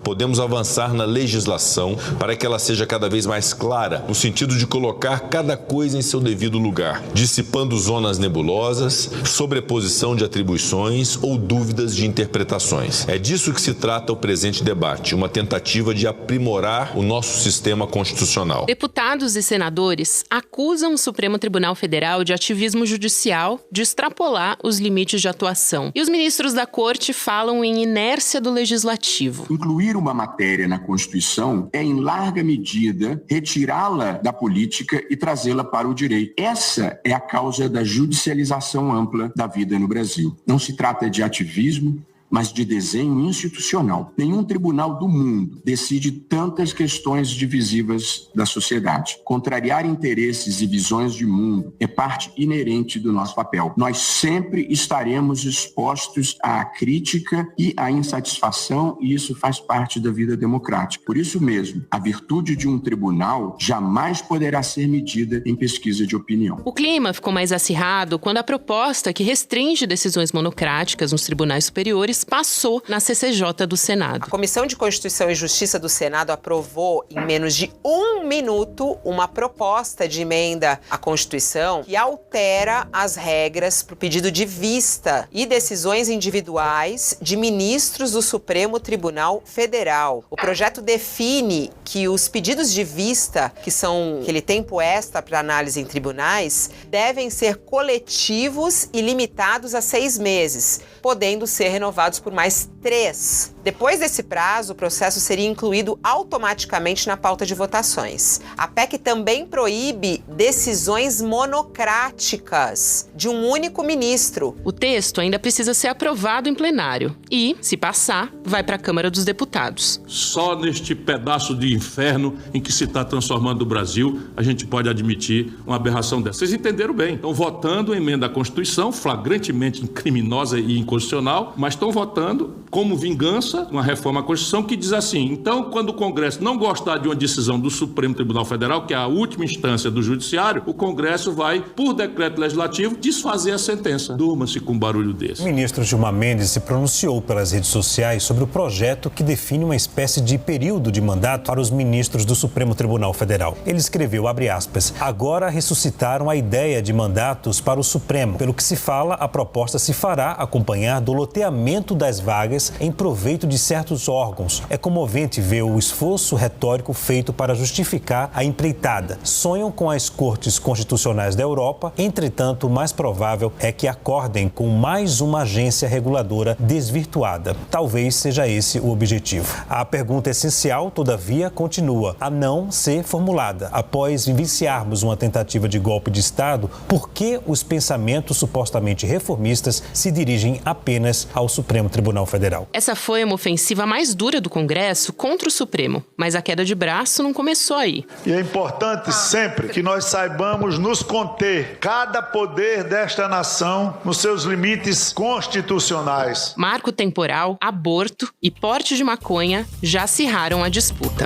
Podemos avançar na legislação para que ela seja cada vez mais clara, no sentido de colocar cada coisa em seu devido lugar, dissipando zonas nebulosas, sobreposição de atribuições ou dúvidas de interpretações. É disso que se trata o presente debate, uma tentativa de aprimorar o nosso sistema constitucional. Deputados e senadores acusam o Supremo Tribunal Federal de ativismo judicial, de extrapolar os limites de atuação. E os ministros da Corte falam em inércia do Legislativo. Incluir uma matéria na Constituição é, em larga medida, retirá-la da política e trazê-la para o direito. Essa é a causa da judicialização ampla da vida no Brasil. Não se trata de ativismo, mas de desenho institucional. Nenhum tribunal do mundo decide tantas questões divisivas da sociedade. Contrariar interesses e visões de mundo é parte inerente do nosso papel. Nós sempre estaremos expostos à crítica e à insatisfação, e isso faz parte da vida democrática. Por isso mesmo, a virtude de um tribunal jamais poderá ser medida em pesquisa de opinião. O clima ficou mais acirrado quando a proposta que restringe decisões monocráticas nos tribunais superiores passou na CCJ do Senado. A Comissão de Constituição e Justiça do Senado aprovou em menos de 1 minuto uma proposta de emenda à Constituição que altera as regras para o pedido de vista e decisões individuais de ministros do Supremo Tribunal Federal. O projeto define que os pedidos de vista, que são aquele tempo extra para análise em tribunais, devem ser coletivos e limitados a 6 meses, podendo ser renovados por mais 3. Depois desse prazo, o processo seria incluído automaticamente na pauta de votações. A PEC também proíbe decisões monocráticas de um único ministro. O texto ainda precisa ser aprovado em plenário e, se passar, vai para a Câmara dos Deputados. Só neste pedaço de inferno em que se está transformando o Brasil, a gente pode admitir uma aberração dessa. Vocês entenderam bem. Estão votando a emenda à Constituição, flagrantemente criminosa e inconstitucional, mas estão votando como vingança uma reforma à Constituição que diz assim: então, quando o Congresso não gostar de uma decisão do Supremo Tribunal Federal, que é a última instância do Judiciário, o Congresso vai, por decreto legislativo, desfazer a sentença. Durma-se com um barulho desse. O ministro Gilmar Mendes se pronunciou pelas redes sociais sobre o projeto que define uma espécie de período de mandato para os ministros do Supremo Tribunal Federal. Ele escreveu, abre aspas, agora ressuscitaram a ideia de mandatos para o Supremo. Pelo que se fala, a proposta se fará acompanhar do loteamento das vagas em proveito de certos órgãos. É comovente ver o esforço retórico feito para justificar a empreitada. Sonham com as cortes constitucionais da Europa, entretanto, o mais provável é que acordem com mais uma agência reguladora desvirtuada. Talvez seja esse o objetivo. A pergunta essencial, todavia, continua a não ser formulada. Após vivenciarmos uma tentativa de golpe de Estado, por que os pensamentos supostamente reformistas se dirigem apenas ao Supremo Tribunal Federal? Essa foi uma ofensiva mais dura do Congresso contra o Supremo, mas a queda de braço não começou aí. E é importante sempre que nós saibamos nos conter, cada poder desta nação nos seus limites constitucionais. Marco temporal, aborto e porte de maconha já acirraram a disputa.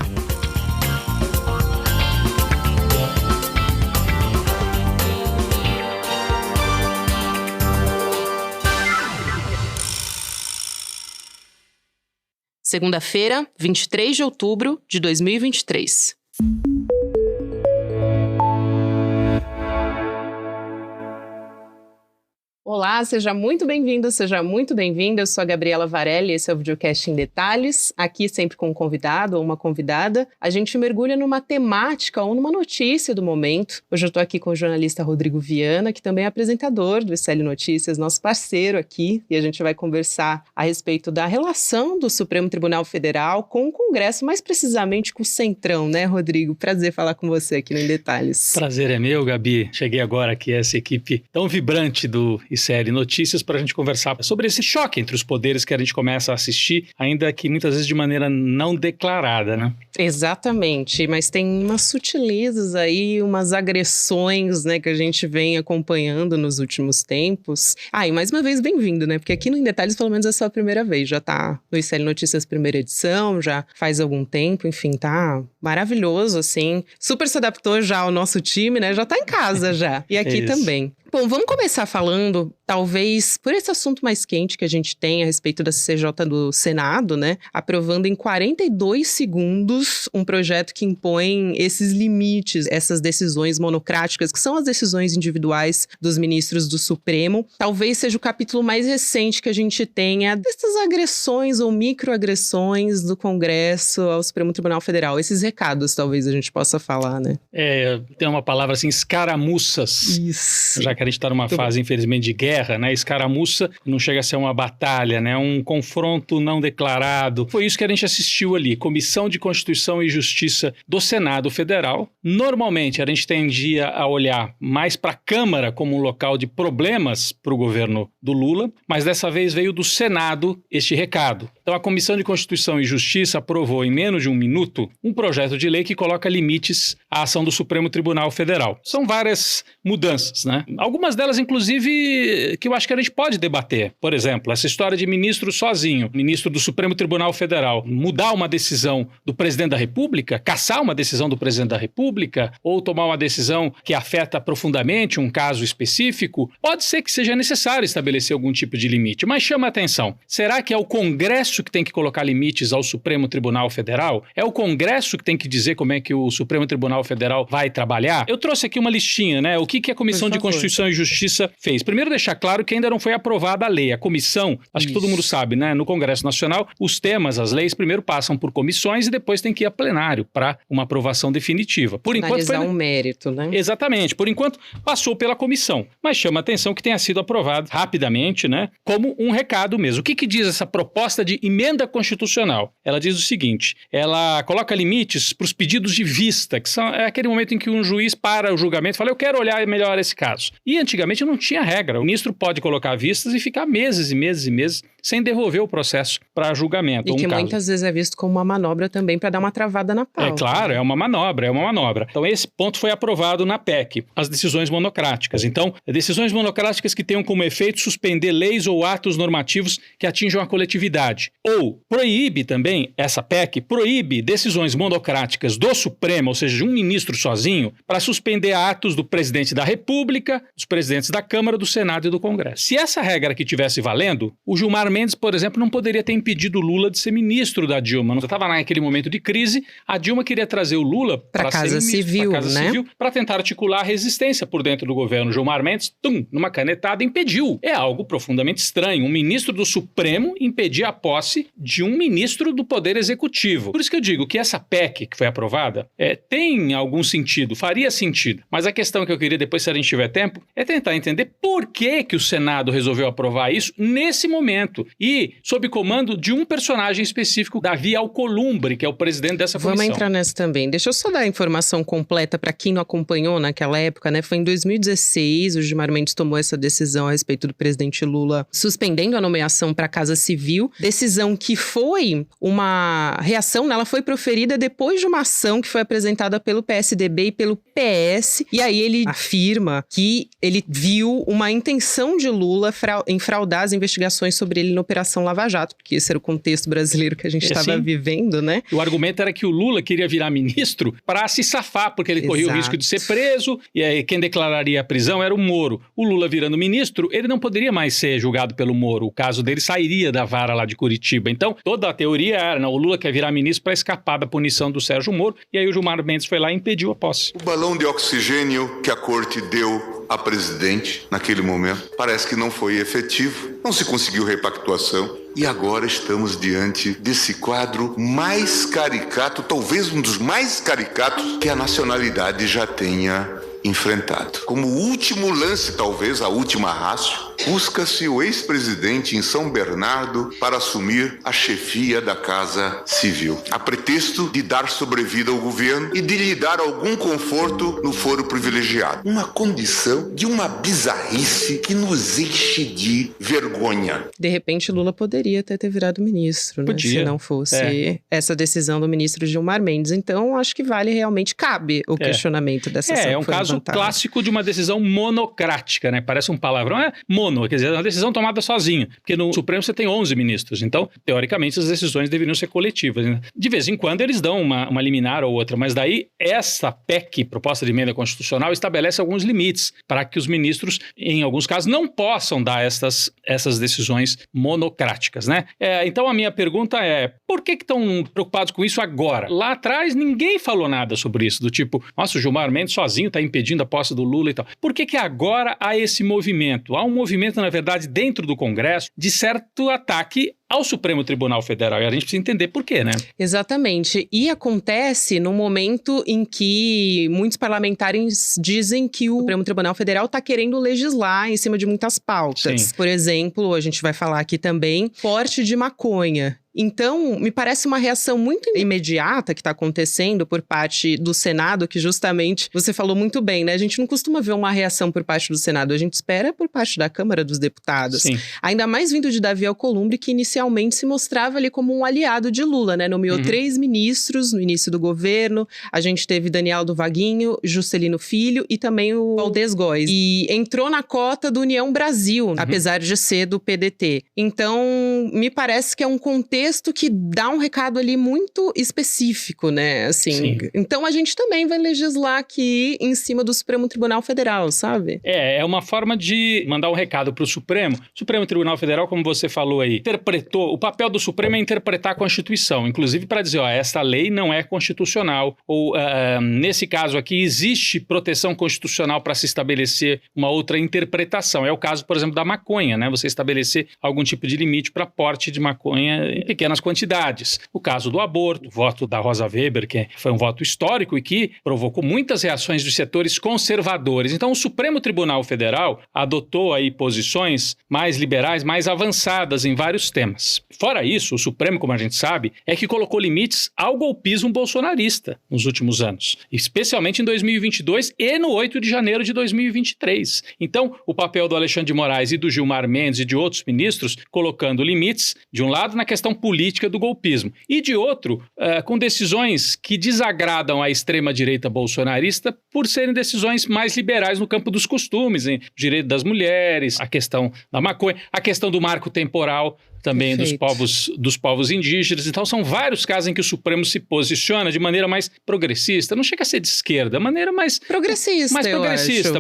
Segunda-feira, 23 de outubro de 2023. Olá, seja muito bem-vindo, seja muito bem-vinda. Eu sou a Gabriela Varelli, esse é o Videocast em Detalhes. Aqui sempre com um convidado ou uma convidada. A gente mergulha numa temática ou numa notícia do momento. Hoje eu estou aqui com o jornalista Rodrigo Viana, que também é apresentador do ICL Notícias, nosso parceiro aqui. E a gente vai conversar a respeito da relação do Supremo Tribunal Federal com o Congresso, mais precisamente com o Centrão, né, Rodrigo? Prazer falar com você aqui no Em Detalhes. Prazer é meu, Gabi. Cheguei agora aqui, essa equipe tão vibrante do ICL Notícias, para a gente conversar sobre esse choque entre os poderes que a gente começa a assistir, ainda que muitas vezes de maneira não declarada, né? Exatamente, mas tem umas sutilezas aí, umas agressões, né, que a gente vem acompanhando nos últimos tempos. E mais uma vez bem-vindo, né, porque aqui no Em Detalhes pelo menos é só a primeira vez, já tá no ICL Notícias primeira edição, já faz algum tempo, enfim, tá maravilhoso, assim, super se adaptou já ao nosso time, né, já tá em casa já, e aqui também. Bom, vamos começar falando, talvez, por esse assunto mais quente que a gente tem a respeito da CCJ do Senado, né? Aprovando em 42 segundos um projeto que impõe esses limites, essas decisões monocráticas, que são as decisões individuais dos ministros do Supremo. Talvez seja o capítulo mais recente que a gente tenha dessas agressões ou microagressões do Congresso ao Supremo Tribunal Federal. Esses recados, talvez, a gente possa falar, né? Tem uma palavra assim, escaramuças. Isso. Já que a gente está numa fase, infelizmente, de guerra, né? Escaramuça não chega a ser uma batalha, né? Um confronto não declarado. Foi isso que a gente assistiu ali. Comissão de Constituição e Justiça do Senado Federal. Normalmente, a gente tendia a olhar mais para a Câmara como um local de problemas para o governo do Lula, mas dessa vez veio do Senado este recado. Então, a Comissão de Constituição e Justiça aprovou em menos de um minuto um projeto de lei que coloca limites à ação do Supremo Tribunal Federal. São várias mudanças, né? Algumas delas, inclusive, que eu acho que a gente pode debater. Por exemplo, essa história de ministro sozinho, ministro do Supremo Tribunal Federal, mudar uma decisão do presidente da República, cassar uma decisão do presidente da República, ou tomar uma decisão que afeta profundamente um caso específico, pode ser que seja necessário estabelecer algum tipo de limite. Mas chama a atenção, será que é o Congresso que tem que colocar limites ao Supremo Tribunal Federal? É o Congresso que tem que dizer como é que o Supremo Tribunal Federal vai trabalhar? Eu trouxe aqui uma listinha, né? O que a Comissão de Constituição e Justiça fez? Primeiro, deixar claro que ainda não foi aprovada a lei. A comissão, acho que todo mundo sabe, né? No Congresso Nacional, os temas, as leis, primeiro passam por comissões e depois tem que ir a plenário para uma aprovação definitiva. Por enquanto foi um mérito, né? Exatamente. Por enquanto, passou pela comissão. Mas chama a atenção que tenha sido aprovado rapidamente, né? Como um recado mesmo. O que diz essa proposta de emenda constitucional? Ela diz o seguinte, ela coloca limites para os pedidos de vista, que é aquele momento em que um juiz para o julgamento e fala, eu quero olhar melhor esse caso. E antigamente não tinha regra. O ministro pode colocar vistas e ficar meses e meses e meses sem devolver o processo para julgamento. E que muitas vezes é visto como uma manobra também para dar uma travada na pauta. É claro, é uma manobra. Então esse ponto foi aprovado na PEC, as decisões monocráticas. Então, decisões monocráticas que tenham como efeito suspender leis ou atos normativos que atinjam a coletividade. Ou proíbe também, essa PEC, proíbe decisões monocráticas do Supremo, ou seja, de um ministro sozinho, para suspender atos do presidente da República, dos presidentes da Câmara, do Senado e do Congresso. Se essa regra aqui tivesse valendo, o Gilmar Mendes, por exemplo, não poderia ter impedido o Lula de ser ministro da Dilma. Não estava naquele momento de crise, a Dilma queria trazer o Lula para ser ministro, Civil, para a Casa Civil, para tentar articular a resistência por dentro do governo. Gilmar Mendes, numa canetada, impediu. É algo profundamente estranho. Um ministro do Supremo impedir a posse de um ministro do Poder Executivo. Por isso que eu digo que essa PEC que foi aprovada tem algum sentido, faria sentido. Mas a questão que eu queria, depois, se a gente tiver tempo, é tentar entender por que o Senado resolveu aprovar isso nesse momento e sob comando de um personagem específico, Davi Alcolumbre, que é o presidente dessa comissão. Vamos entrar nessa também. Deixa eu só dar a informação completa para quem não acompanhou naquela época, né? Foi em 2016, o Gilmar Mendes tomou essa decisão a respeito do presidente Lula, suspendendo a nomeação para a Casa Civil. Decisão que foi uma reação, né? Ela foi proferida depois de uma ação que foi apresentada pelo PSDB e pelo PS. E aí ele afirma que ele viu uma intenção de Lula em fraudar as investigações sobre ele na Operação Lava Jato, porque esse era o contexto brasileiro que a gente estava vivendo, né? O argumento era que o Lula queria virar ministro para se safar, porque ele corria o risco de ser preso, e aí quem declararia a prisão era o Moro. O Lula virando ministro, ele não poderia mais ser julgado pelo Moro. O caso dele sairia da vara lá de Curitiba. Então, toda a teoria era, não, o Lula quer virar ministro para escapar da punição do Sérgio Moro, e aí o Gilmar Mendes foi lá e impediu a posse. O balão de oxigênio que a corte deu a presidente naquele momento parece que não foi efetivo, não se conseguiu repactuação. E agora estamos diante desse quadro mais caricato, talvez um dos mais caricatos que a nacionalidade já tenha enfrentado. Como último lance, talvez a última rácio, busca-se o ex-presidente em São Bernardo para assumir a chefia da Casa Civil, a pretexto de dar sobrevida ao governo e de lhe dar algum conforto no foro privilegiado. Uma condição de uma bizarrice que nos enche de vergonha. De repente, Lula poderia ter virado ministro, né? Podia. Se não fosse essa decisão do ministro Gilmar Mendes. Então, acho que cabe o questionamento dessa ação. É um caso clássico de uma decisão monocrática, né? Parece um palavrão, mono, quer dizer, é uma decisão tomada sozinho, porque no Supremo você tem 11 ministros, então, teoricamente, as decisões deveriam ser coletivas, né? De vez em quando eles dão uma liminar ou outra, mas daí essa PEC, proposta de emenda constitucional, estabelece alguns limites para que os ministros, em alguns casos, não possam dar essas decisões monocráticas, né? Então a minha pergunta é, por que estão preocupados com isso agora? Lá atrás ninguém falou nada sobre isso, do tipo, nossa, o Gilmar Mendes sozinho está impedindo a posse do Lula e tal. Por que agora há esse movimento? Há um movimento, na verdade, dentro do Congresso, de certo ataque ao Supremo Tribunal Federal, e a gente precisa entender por quê, né? Exatamente, e acontece no momento em que muitos parlamentares dizem que o Supremo Tribunal Federal está querendo legislar em cima de muitas pautas. Sim. Por exemplo, a gente vai falar aqui também, porte de maconha. Então, me parece uma reação muito imediata que está acontecendo por parte do Senado, que justamente você falou muito bem, né? A gente não costuma ver uma reação por parte do Senado, a gente espera por parte da Câmara dos Deputados. Sim. Ainda mais vindo de Davi Alcolumbre, que inicialmente se mostrava ali como um aliado de Lula, né? Nomeou 3 ministros no início do governo, a gente teve Daniel do Vaguinho, Juscelino Filho e também o Valdez Góes. E entrou na cota do União Brasil, apesar de ser do PDT. Então, me parece que é um contexto que dá um recado ali muito específico, né? Assim, Sim. então a gente também vai legislar aqui em cima do Supremo Tribunal Federal, sabe? É uma forma de mandar um recado para o Supremo. O Supremo Tribunal Federal, como você falou aí, interpretou, o papel do Supremo é interpretar a Constituição, inclusive para dizer, esta lei não é constitucional, ou nesse caso aqui existe proteção constitucional para se estabelecer uma outra interpretação. É o caso, por exemplo, da maconha, né? Você estabelecer algum tipo de limite para porte de maconha em pequenas quantidades. O caso do aborto, o voto da Rosa Weber, que foi um voto histórico e que provocou muitas reações dos setores conservadores. Então, o Supremo Tribunal Federal adotou aí posições mais liberais, mais avançadas em vários temas. Fora isso, o Supremo, como a gente sabe, é que colocou limites ao golpismo bolsonarista nos últimos anos, especialmente em 2022 e no 8 de janeiro de 2023. Então, o papel do Alexandre de Moraes e do Gilmar Mendes e de outros ministros colocando limites, de um lado, na questão política do golpismo, e de outro, com decisões que desagradam a extrema-direita bolsonarista por serem decisões mais liberais no campo dos costumes, hein? Direito das mulheres, a questão da maconha, a questão do marco temporal também dos povos indígenas. Então, são vários casos em que o Supremo se posiciona de maneira mais progressista. Não chega a ser de esquerda, é maneira mais progressista.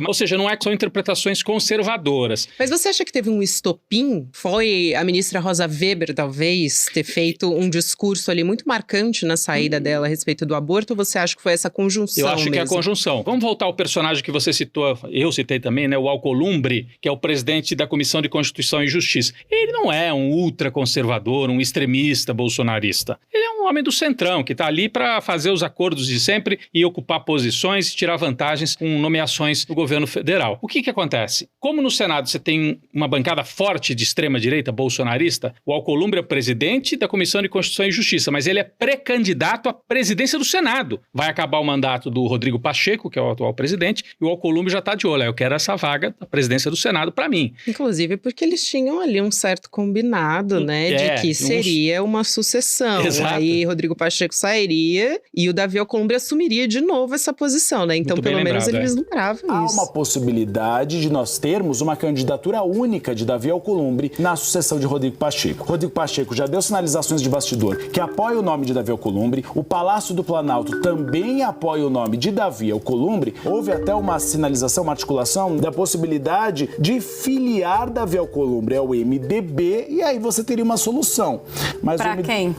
Ou seja, não são interpretações conservadoras. Mas você acha que teve um estopim? Foi a ministra Rosa Weber, talvez, ter feito um discurso ali muito marcante na saída dela a respeito do aborto, ou você acha que foi essa conjunção? Eu acho mesmo? Que é a conjunção. Vamos voltar ao personagem que você citou, eu citei também, né, o Alcolumbre, que é o presidente da Comissão de Constituição e Justiça. Ele não é um ultraconservador, um extremista bolsonarista. Ele é um homem do centrão, que está ali para fazer os acordos de sempre e ocupar posições e tirar vantagens com nomeações do governo federal. O que acontece? Como no Senado você tem uma bancada forte de extrema-direita bolsonarista, o Alcolumbre é o presidente da Comissão de Constituição e Justiça, mas ele é pré-candidato à presidência do Senado. Vai acabar o mandato do Rodrigo Pacheco, que é o atual presidente, e o Alcolumbre já está de olho. Eu quero essa vaga da presidência do Senado para mim. Inclusive porque eles tinham ali um certo combinado, né, de que seria uma sucessão. Exato. Aí Rodrigo Pacheco sairia e o Davi Alcolumbre assumiria de novo essa posição, né? Então, pelo menos eles vislumbravam isso. Há uma possibilidade de nós termos uma candidatura única de Davi Alcolumbre na sucessão de Rodrigo Pacheco. Rodrigo Pacheco já deu sinalizações de bastidor que apoia o nome de Davi Alcolumbre. O Palácio do Planalto também apoia o nome de Davi Alcolumbre. Houve até uma sinalização, uma articulação da possibilidade de filiar Davi Alcolumbre ao MDB e aí você teria uma solução. Mas pra quem?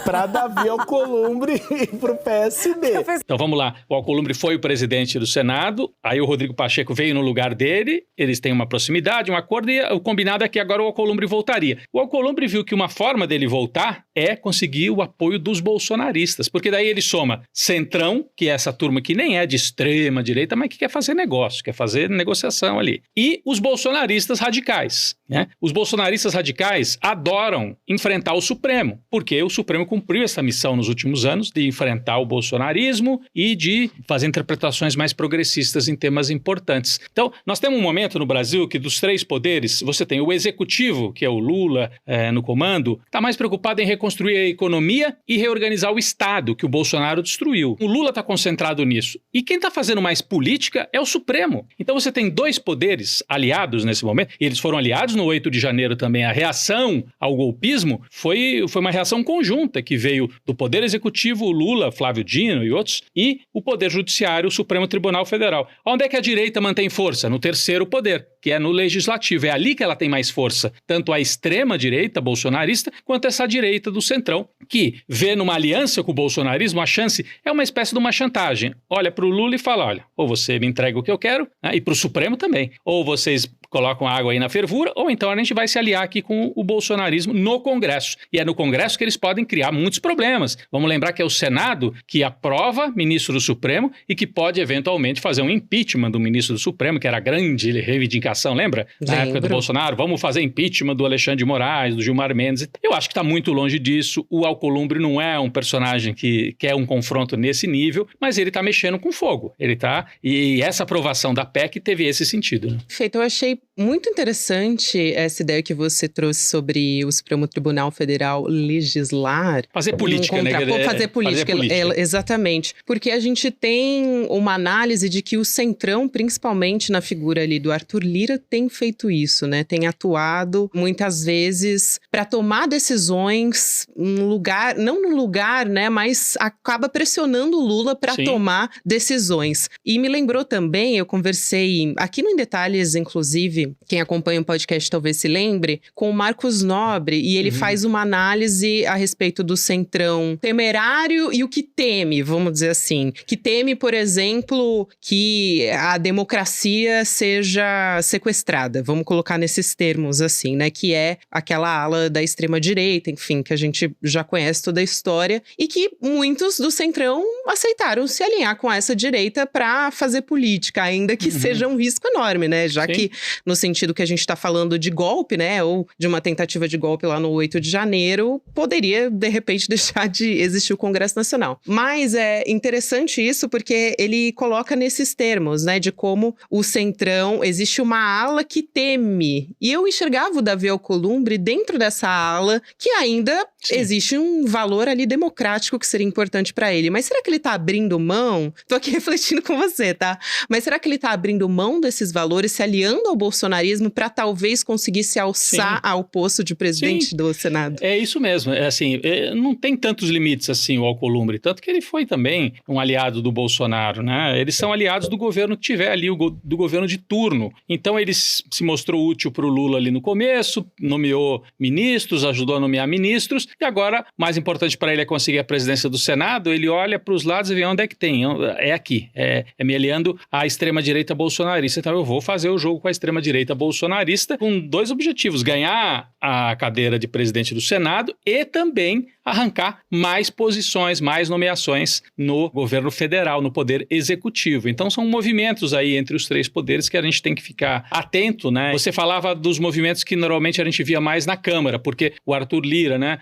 Para Davi Alcolumbre e para o PSD. Então vamos lá, o Alcolumbre foi o presidente do Senado, aí o Rodrigo Pacheco veio no lugar dele, eles têm uma proximidade, um acordo, e o combinado é que agora o Alcolumbre voltaria. O Alcolumbre viu que uma forma dele voltar é conseguir o apoio dos bolsonaristas, porque daí ele soma Centrão, que é essa turma que nem é de extrema direita, mas que quer fazer negócio, quer fazer negociação ali, e os bolsonaristas radicais, né? Os bolsonaristas radicais adoram enfrentar o Supremo, porque o Supremo cumpriu cumpriu essa missão nos últimos anos de enfrentar o bolsonarismo e de fazer interpretações mais progressistas em temas importantes. Então, nós temos um momento no Brasil que dos 3 poderes, você tem o executivo, que é o Lula no comando, está mais preocupado em reconstruir a economia e reorganizar o Estado, que o Bolsonaro destruiu. O Lula está concentrado nisso. E quem está fazendo mais política é o Supremo. Então você tem 2 poderes aliados nesse momento, e eles foram aliados no 8 de janeiro também. A reação ao golpismo foi uma reação conjunta que veio do Poder Executivo, Lula, Flávio Dino e outros, e o Poder Judiciário, o Supremo Tribunal Federal. Onde é que a direita mantém força? No terceiro poder, que é no Legislativo. É ali que ela tem mais força, tanto a extrema-direita bolsonarista, quanto essa direita do centrão, que vê numa aliança com o bolsonarismo, a chance é uma espécie de uma chantagem. Olha para o Lula e fala, olha, ou você me entrega o que eu quero, né? E para o Supremo também. Ou vocês colocam água aí na fervura, ou então a gente vai se aliar aqui com o bolsonarismo no Congresso. E é no Congresso que eles podem criar muitos problemas. Vamos lembrar que é o Senado que aprova ministro do Supremo e que pode eventualmente fazer um impeachment do ministro do Supremo, que era a grande reivindicação, lembra? Na época do Bolsonaro, vamos fazer impeachment do Alexandre de Moraes, do Gilmar Mendes. Eu acho que está muito longe disso. O Alcolumbre não é um personagem que quer um confronto nesse nível, mas ele está mexendo com fogo. E essa aprovação da PEC teve esse sentido. Né? Perfeito, eu achei muito interessante essa ideia que você trouxe sobre o Supremo Tribunal Federal legislar. Fazer política, né? Fazer política, exatamente. Porque a gente tem uma análise de que o Centrão, principalmente na figura ali do Arthur Lira, tem feito isso, né? Tem atuado muitas vezes para tomar decisões no lugar, não no lugar, né? Mas acaba pressionando o Lula para tomar decisões. E me lembrou também, eu conversei aqui no Em Detalhes, inclusive, quem acompanha o podcast talvez se lembre, com o Marcos Nobre, e ele faz uma análise a respeito do Centrão temerário e o que teme, vamos dizer assim. Que teme, por exemplo, que a democracia seja sequestrada, vamos colocar nesses termos assim, né? Que é aquela ala da extrema-direita, enfim, que a gente já conhece toda a história, e que muitos do Centrão aceitaram se alinhar com essa direita para fazer política, ainda que seja um risco enorme, né? Já que no sentido que a gente está falando de golpe, né, ou de uma tentativa de golpe lá no 8 de janeiro, poderia, de repente, deixar de existir o Congresso Nacional. Mas é interessante isso porque ele coloca nesses termos, né, de como o Centrão, existe uma ala que teme. E eu enxergava o Davi Alcolumbre dentro dessa ala que ainda existe um valor ali democrático que seria importante para ele. Mas será que ele está abrindo mão? Tô aqui refletindo com você, tá? Mas será que ele está abrindo mão desses valores, se aliando ao bolsonarismo para talvez conseguir se alçar ao posto de presidente do Senado? É isso mesmo. É assim, não tem tantos limites assim o Alcolumbre, tanto que ele foi também um aliado do Bolsonaro, né? Eles são aliados do governo que tiver ali, do governo de turno. Então ele se mostrou útil para o Lula ali no começo, nomeou ministros, ajudou a nomear ministros, e agora, mais importante para ele é conseguir a presidência do Senado, ele olha para os lados e vê onde é que tem. É aqui, é me aliando à extrema-direita bolsonarista. Então eu vou fazer o jogo com a extrema-direita bolsonarista com 2 objetivos: ganhar a cadeira de presidente do Senado e também arrancar mais posições, mais nomeações no governo federal, no poder executivo. Então são movimentos aí entre os 3 poderes que a gente tem que ficar atento, né? Você falava dos movimentos que normalmente a gente via mais na Câmara, porque o Arthur Lira, né,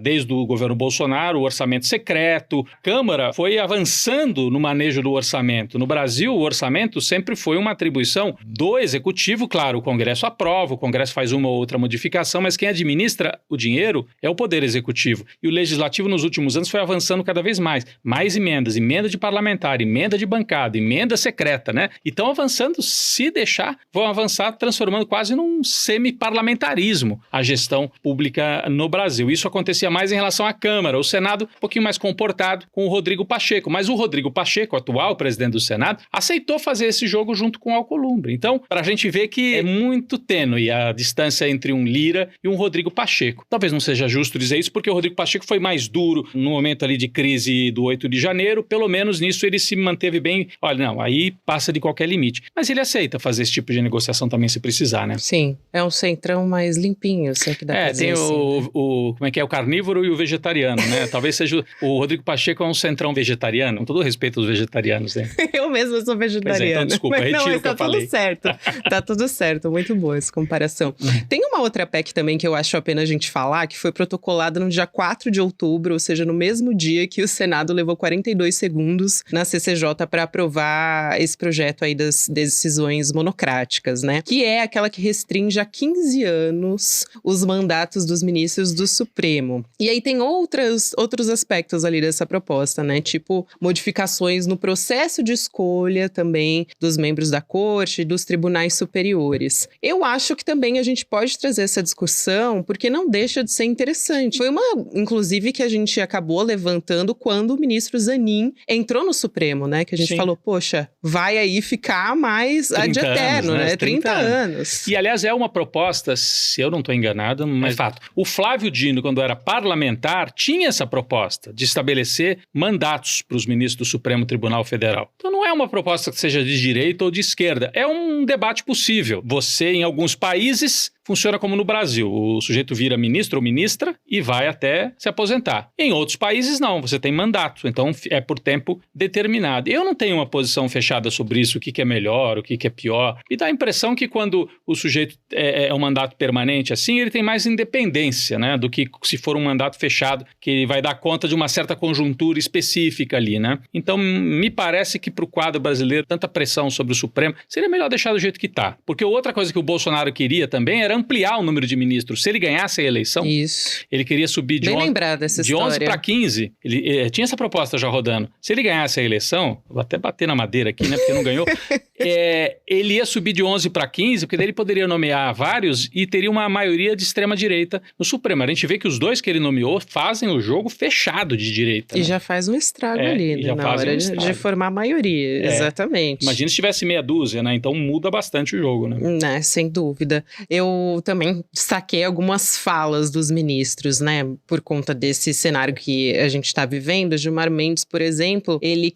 desde o governo Bolsonaro, o orçamento secreto, a Câmara foi avançando no manejo do orçamento. No Brasil, o orçamento sempre foi uma atribuição do executivo, claro, o Congresso aprova, o Congresso faz uma ou outra modificação, mas quem administra o dinheiro é o poder executivo. E o legislativo nos últimos anos foi avançando cada vez mais. Mais emendas, emenda de parlamentar, emenda de bancada, emenda secreta, né? E estão avançando, se deixar, vão avançar transformando quase num semi-parlamentarismo a gestão pública no Brasil. Isso acontecia mais em relação à Câmara. O Senado, um pouquinho mais comportado com o Rodrigo Pacheco. Mas o Rodrigo Pacheco, atual presidente do Senado, aceitou fazer esse jogo junto com o Alcolumbre. Então, para a gente ver que é muito tênue a distância entre um Lira e um Rodrigo Pacheco. Talvez não seja justo dizer isso, porque o Rodrigo Pacheco foi mais duro no momento ali de crise do 8 de janeiro, pelo menos nisso ele se manteve bem, olha, não, aí passa de qualquer limite. Mas ele aceita fazer esse tipo de negociação também se precisar, né? Sim, é um centrão mais limpinho, se é que dá pra dizer. Tem como é que é, o carnívoro e o vegetariano, né? Talvez seja, o Rodrigo Pacheco é um centrão vegetariano, com todo respeito aos vegetarianos, né? Eu mesma sou vegetariana. Então, desculpa, retiro o que eu falei. Tá tudo certo, muito boa essa comparação. Tem uma outra PEC também que eu acho a pena a gente falar, que foi protocolada no dia 4 de outubro, ou seja, no mesmo dia que o Senado levou 42 segundos na CCJ para aprovar esse projeto aí das decisões monocráticas, né? Que é aquela que restringe a 15 anos os mandatos dos ministros do Supremo. E aí tem outros aspectos ali dessa proposta, né? Tipo, modificações no processo de escolha também dos membros da corte e dos tribunais superiores. Eu acho que também a gente pode trazer essa discussão, porque não deixa de ser interessante. Foi uma, inclusive, que a gente acabou levantando quando o ministro Zanin entrou no Supremo, né? Que a gente falou, poxa, vai aí ficar mais ad eterno, né? 30 anos. E, aliás, é uma proposta, se eu não estou enganado, mas fato. O Flávio Dino, quando era parlamentar, tinha essa proposta de estabelecer mandatos para os ministros do Supremo Tribunal Federal. Então não é uma proposta que seja de direita ou de esquerda, é um debate possível. Você, em alguns países, funciona como no Brasil. O sujeito vira ministro ou ministra e vai até se aposentar. Em outros países, não. Você tem mandato. Então, é por tempo determinado. Eu não tenho uma posição fechada sobre isso, o que é melhor, o que é pior. Me dá a impressão que quando o sujeito é um mandato permanente assim, ele tem mais independência, né? Do que se for um mandato fechado, que vai dar conta de uma certa conjuntura específica ali, né? Então, me parece que para o quadro brasileiro, tanta pressão sobre o Supremo, seria melhor deixar do jeito que está. Porque outra coisa que o Bolsonaro queria também era ampliar o número de ministros. Se ele ganhasse a eleição, ele queria subir de 11 para 15. Ele tinha essa proposta já rodando. Se ele ganhasse a eleição, vou até bater na madeira aqui, né, porque não ganhou, ele ia subir de 11 para 15, porque daí ele poderia nomear vários e teria uma maioria de extrema-direita no Supremo. A gente vê que os dois que ele nomeou fazem o jogo fechado de direita. E né? já faz um estrago ali, né, na hora de formar a maioria. Exatamente. Imagina se tivesse meia dúzia, né? Então muda bastante o jogo, né? Sem dúvida. Eu também destaquei algumas falas dos ministros, né? Por conta desse cenário que a gente está vivendo. Gilmar Mendes, por exemplo, ele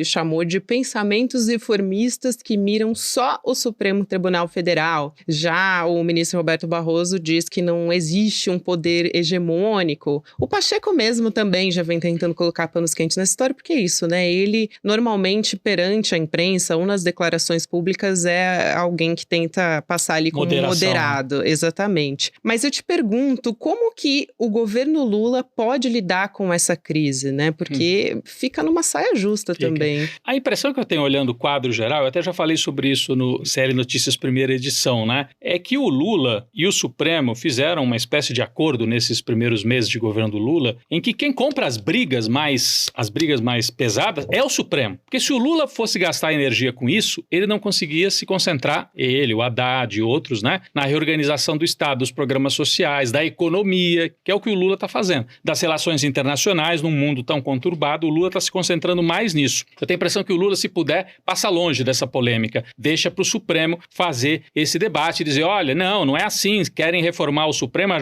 chamou de pensamentos reformistas que miram só o Supremo Tribunal Federal. Já o ministro Roberto Barroso diz que não existe um poder hegemônico. O Pacheco mesmo também já vem tentando colocar panos quentes nessa história, porque é isso, né? Ele, normalmente, perante a imprensa ou nas declarações públicas, é alguém que tenta passar ali como moderado. Exatamente. Mas eu te pergunto, como que o governo Lula pode lidar com essa crise, né? Porque fica numa saia justa também. A impressão que eu tenho olhando o quadro geral, eu até já falei sobre isso no Série Notícias primeira edição, né? É que o Lula e o Supremo fizeram uma espécie de acordo nesses primeiros meses de governo do Lula, em que quem compra as brigas mais pesadas é o Supremo. Porque se o Lula fosse gastar energia com isso, ele não conseguia se concentrar, ele, o Haddad e outros, né? Na reorganização do Estado, dos programas sociais, da economia, que é o que o Lula está fazendo. Das relações internacionais, num mundo tão conturbado, o Lula está se concentrando mais nisso. Eu tenho a impressão que o Lula, se puder, passa longe dessa polêmica. Deixa para o Supremo fazer esse debate e dizer, olha, não é assim, querem reformar o Supremo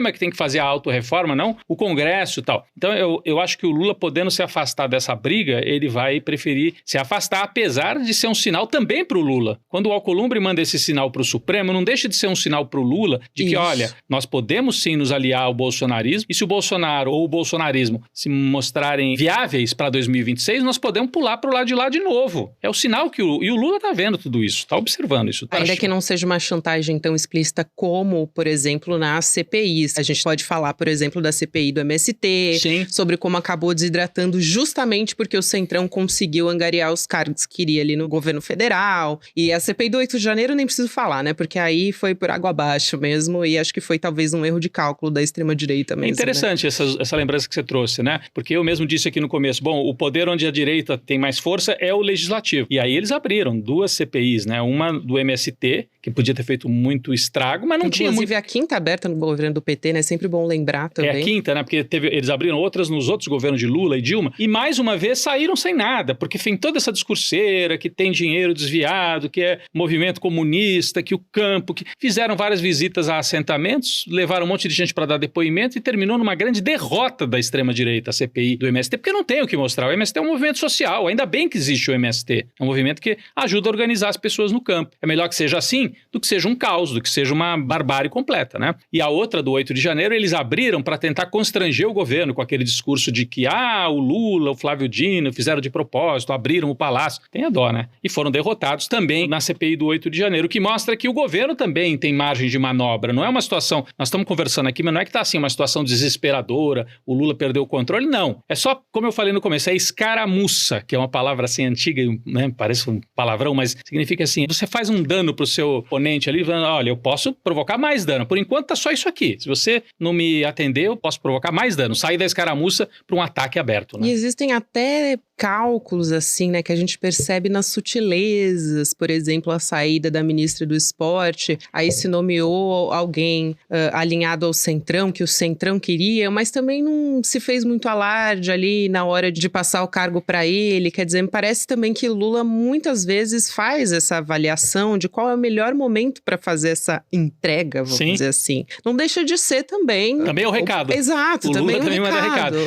é que tem que fazer a autorreforma, não o Congresso e tal. Então, eu acho que o Lula, podendo se afastar dessa briga, ele vai preferir se afastar, apesar de ser um sinal também para o Lula. Quando o Alcolumbre manda esse sinal para o Supremo, não deixa de ser um sinal para o Lula de que, olha, nós podemos sim nos aliar ao bolsonarismo, e se o Bolsonaro ou o bolsonarismo se mostrarem viáveis para 2026, nós podemos pular para o lado de lá de novo. É o sinal que e o Lula está vendo tudo isso, está observando isso. Ainda que não seja uma chantagem tão explícita como, por exemplo, nas CPIs. A gente pode falar, por exemplo, da CPI do MST, sobre como acabou desidratando justamente porque o Centrão conseguiu angariar os cargos que queria ali no governo federal. E a CPI do 8 de janeiro nem preciso falar, né? Porque aí foi por água abaixo mesmo, e acho que foi talvez um erro de cálculo da extrema-direita mesmo. É interessante, né? essa lembrança que você trouxe, né? Porque eu mesmo disse aqui no começo, o poder onde a direita tem mais força é o legislativo. E aí eles abriram 2 CPIs, né? Uma do MST, que podia ter feito muito estrago, mas não tinha muito... Inclusive a quinta aberta no governo do PT, né? Sempre bom lembrar também. É a quinta, né? Porque eles abriram outras nos outros governos de Lula e Dilma, e mais uma vez saíram sem nada, porque tem toda essa discurseira que tem dinheiro desviado, que é movimento comunista, que o campo, porque fizeram várias visitas a assentamentos, levaram um monte de gente para dar depoimento e terminou numa grande derrota da extrema-direita, a CPI do MST, porque não tem o que mostrar. O MST é um movimento social, ainda bem que existe o MST. É um movimento que ajuda a organizar as pessoas no campo. É melhor que seja assim do que seja um caos, do que seja uma barbárie completa, né? E a outra, do 8 de janeiro, eles abriram para tentar constranger o governo com aquele discurso de que, o Lula, o Flávio Dino fizeram de propósito, abriram o palácio. Tem a dó, né? E foram derrotados também na CPI do 8 de janeiro, o que mostra que o governo também tem margem de manobra. Não é uma situação, nós estamos conversando aqui, mas não é que está assim uma situação desesperadora, o Lula perdeu o controle, não. É só, como eu falei no começo, é escaramuça, que é uma palavra assim antiga, né? Parece um palavrão, mas significa assim, você faz um dano pro seu oponente ali, falando, olha, eu posso provocar mais dano, por enquanto tá só isso aqui, se você não me atender, eu posso provocar mais dano, sair da escaramuça para um ataque aberto, né? E existem até cálculos assim, né, que a gente percebe nas sutilezas, por exemplo, a saída da ministra do Esporte, aí se nomeou alguém alinhado ao Centrão, que o Centrão queria, mas também não se fez muito alarde ali na hora de passar o cargo para ele, quer dizer, me parece também que Lula muitas vezes faz essa avaliação de qual é o melhor momento para fazer essa entrega, vamos dizer assim. Não deixa de ser também... Também é o recado. Exato, o também Lula é o recado.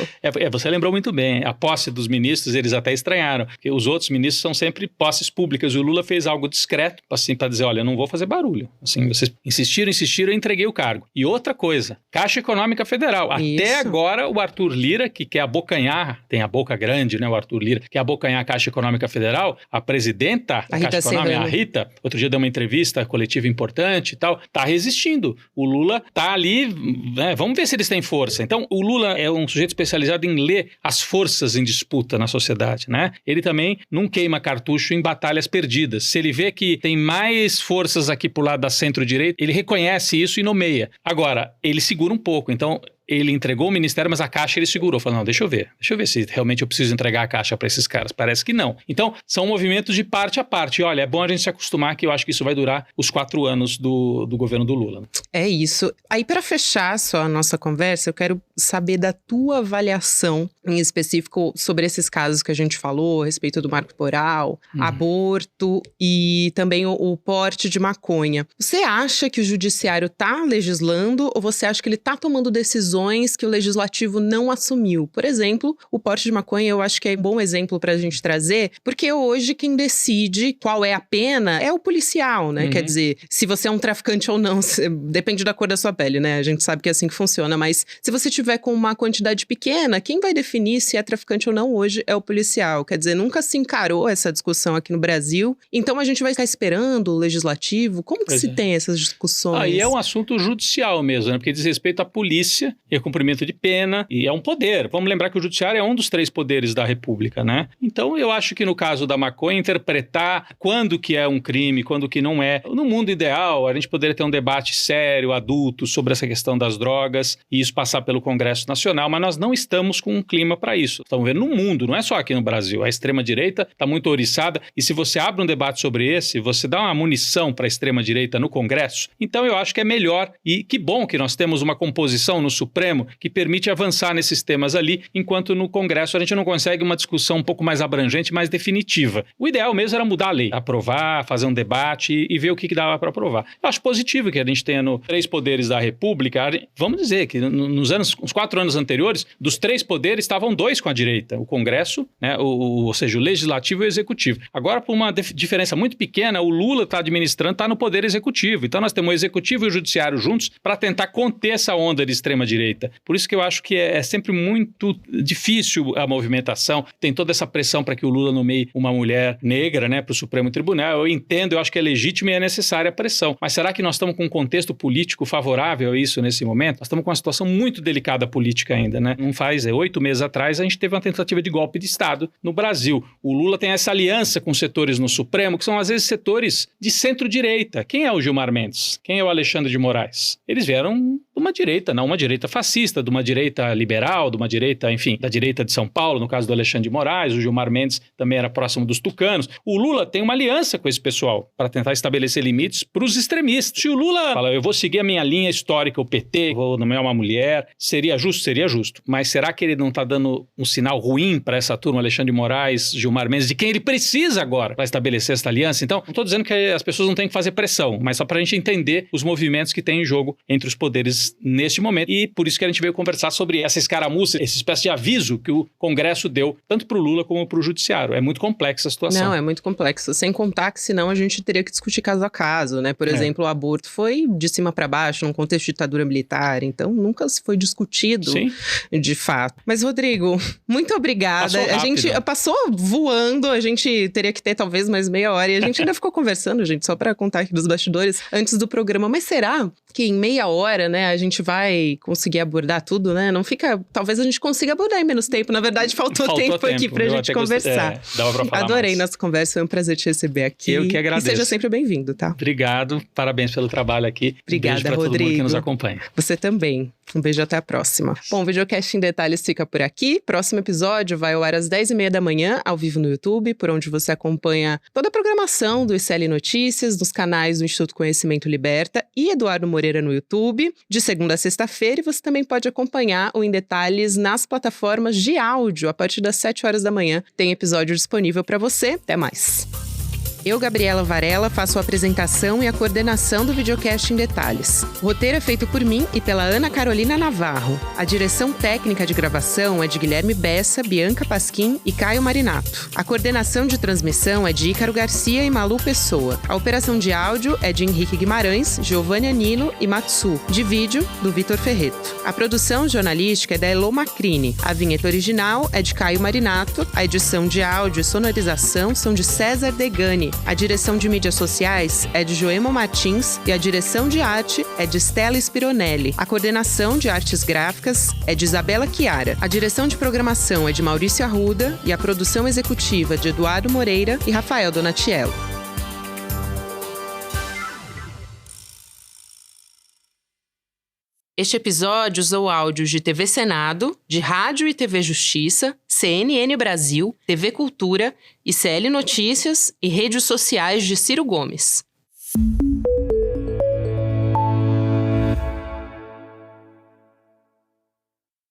Você lembrou muito bem, a posse dos ministros, eles até estranharam, porque os outros ministros são sempre posses públicas, e o Lula fez algo discreto, assim, para dizer, olha, eu não vou fazer barulho. Assim, vocês insistiram, eu entreguei o cargo. E outra coisa, Caixa Econômica Federal. Isso. Até agora, o Arthur Lira, que quer abocanhar, tem a boca grande, né, o Arthur Lira, quer abocanhar a Caixa Econômica Federal, a presidenta da Caixa Econômica, a Rita, outro dia deu uma entrevista coletiva importante e tal, tá resistindo. O Lula tá ali, né, vamos ver se eles têm força. Então, o Lula é um sujeito especializado em ler as forças em disputa na sociedade, né? Ele também não queima cartucho em batalhas perdidas. Se ele vê que tem mais forças aqui pro lado da centro-direita, ele reconhece isso e nomeia. Agora, ele segura um pouco, então... Ele entregou o ministério, mas a Caixa ele segurou. Falou, não, deixa eu ver se realmente eu preciso entregar a Caixa para esses caras. Parece que não. Então, são movimentos de parte a parte. E olha, é bom a gente se acostumar que eu acho que isso vai durar os 4 anos do governo do Lula. É isso. Aí, para fechar só a nossa conversa, eu quero saber da tua avaliação, em específico, sobre esses casos que a gente falou, a respeito do marco temporal, aborto e também o porte de maconha. Você acha que o judiciário está legislando ou você acha que ele está tomando decisões que o legislativo não assumiu? Por exemplo, o porte de maconha eu acho que é um bom exemplo para a gente trazer, porque hoje quem decide qual é a pena é o policial, né? Quer dizer, se você é um traficante ou não, depende da cor da sua pele, né? A gente sabe que é assim que funciona, mas se você tiver com uma quantidade pequena, quem vai definir se é traficante ou não hoje é o policial. Quer dizer, nunca se encarou essa discussão aqui no Brasil, então a gente vai ficar esperando o legislativo? Como que se tem essas discussões? Aí é um assunto judicial mesmo, né? Porque diz respeito à polícia e a cumprimento de pena, e é um poder. Vamos lembrar que o judiciário é um dos 3 poderes da República, né? Então, eu acho que no caso da maconha, interpretar quando que é um crime, quando que não é. No mundo ideal, a gente poderia ter um debate sério, adulto, sobre essa questão das drogas, e isso passar pelo Congresso Nacional, mas nós não estamos com um clima para isso. Estamos vendo no mundo, não é só aqui no Brasil. A extrema-direita está muito ouriçada, e se você abre um debate sobre esse, você dá uma munição para a extrema-direita no Congresso, então eu acho que é melhor, e que bom que nós temos uma composição no Supremo que permite avançar nesses temas ali, enquanto no Congresso a gente não consegue uma discussão um pouco mais abrangente, mais definitiva. O ideal mesmo era mudar a lei, aprovar, fazer um debate e ver o que dava para aprovar. Eu acho positivo que a gente tenha 3 poderes da República. Vamos dizer que nos 4 anos anteriores, dos 3 poderes estavam 2 com a direita, o Congresso, né, ou seja, o Legislativo e o Executivo. Agora, por uma diferença muito pequena, o Lula está administrando, está no Poder Executivo. Então nós temos o Executivo e o Judiciário juntos para tentar conter essa onda de extrema-direita. Por isso que eu acho que é sempre muito difícil a movimentação. Tem toda essa pressão para que o Lula nomeie uma mulher negra, né, para o Supremo Tribunal. Eu entendo, eu acho que é legítima e é necessária a pressão. Mas será que nós estamos com um contexto político favorável a isso nesse momento? Nós estamos com uma situação muito delicada política ainda, né? Não faz 8 meses atrás a gente teve uma tentativa de golpe de Estado no Brasil. O Lula tem essa aliança com setores no Supremo que são às vezes setores de centro-direita. Quem é o Gilmar Mendes? Quem é o Alexandre de Moraes? Eles vieram de uma direita, não uma direita fascista, de uma direita liberal, de uma direita, enfim, da direita de São Paulo, no caso do Alexandre de Moraes, o Gilmar Mendes também era próximo dos tucanos. O Lula tem uma aliança com esse pessoal para tentar estabelecer limites para os extremistas. Se o Lula fala, eu vou seguir a minha linha histórica, o PT, vou nomear uma mulher, seria justo? Seria justo. Mas será que ele não está dando um sinal ruim para essa turma, Alexandre de Moraes, Gilmar Mendes, de quem ele precisa agora para estabelecer essa aliança? Então, não estou dizendo que as pessoas não têm que fazer pressão, mas só para a gente entender os movimentos que tem em jogo entre os poderes neste momento. E por isso que a gente veio conversar sobre essa escaramuça, essa espécie de aviso que o Congresso deu, tanto para o Lula como para o Judiciário. É muito complexa a situação. Não, é muito complexo. Sem contar que senão a gente teria que discutir caso a caso, né? Por exemplo, o aborto foi de cima para baixo, num contexto de ditadura militar, então nunca se foi discutido. Sim. De fato. Mas, Rodrigo, muito obrigada. A gente passou voando, a gente teria que ter talvez mais meia hora, e a gente ainda ficou conversando, gente, só para contar aqui dos bastidores, antes do programa. Mas será que em meia hora, né, a gente vai conseguir abordar tudo, né? Não fica... Talvez a gente consiga abordar em menos tempo. Na verdade, faltou tempo aqui pra gente conversar. Dava pra falar Adorei mais. nossa conversa, foi um prazer te receber aqui. Eu que agradeço. E seja sempre bem-vindo, tá? Obrigado, parabéns pelo trabalho aqui. Obrigada, beijo pra Rodrigo. todo mundo que nos acompanha. Você também. Um beijo, até a próxima. Bom, o Videocast em Detalhes fica por aqui. Próximo episódio vai ao ar às 10h30 da manhã, ao vivo no YouTube, por onde você acompanha toda a programação do ICL Notícias, dos canais do Instituto Conhecimento Liberta e Eduardo Moreira no YouTube, de segunda a sexta-feira. E você também pode acompanhar o Em Detalhes nas plataformas de áudio. A partir das 7 horas da manhã tem episódio disponível para você. Até mais. Eu, Gabriela Varela, faço a apresentação e a coordenação do Videocast em Detalhes. O roteiro é feito por mim e pela Ana Carolina Navarro. A direção técnica de gravação é de Guilherme Bessa, Bianca Pasquim e Caio Marinato. A coordenação de transmissão é de Ícaro Garcia e Malu Pessoa. A operação de áudio é de Henrique Guimarães, Giovanni Anino e Matsu. De vídeo, do Vitor Ferreto. A produção jornalística é da Elô Macrini. A vinheta original é de Caio Marinato. A edição de áudio e sonorização são de César Degani. A direção de mídias sociais é de Joemo Martins e a direção de arte é de Stella Spironelli. A coordenação de artes gráficas é de Isabela Chiara. A direção de programação é de Maurício Arruda e a produção executiva de Eduardo Moreira e Rafael Donatiello. Este episódio usou áudios de TV Senado, de Rádio e TV Justiça, CNN Brasil, TV Cultura, ICL Notícias e redes sociais de Ciro Gomes.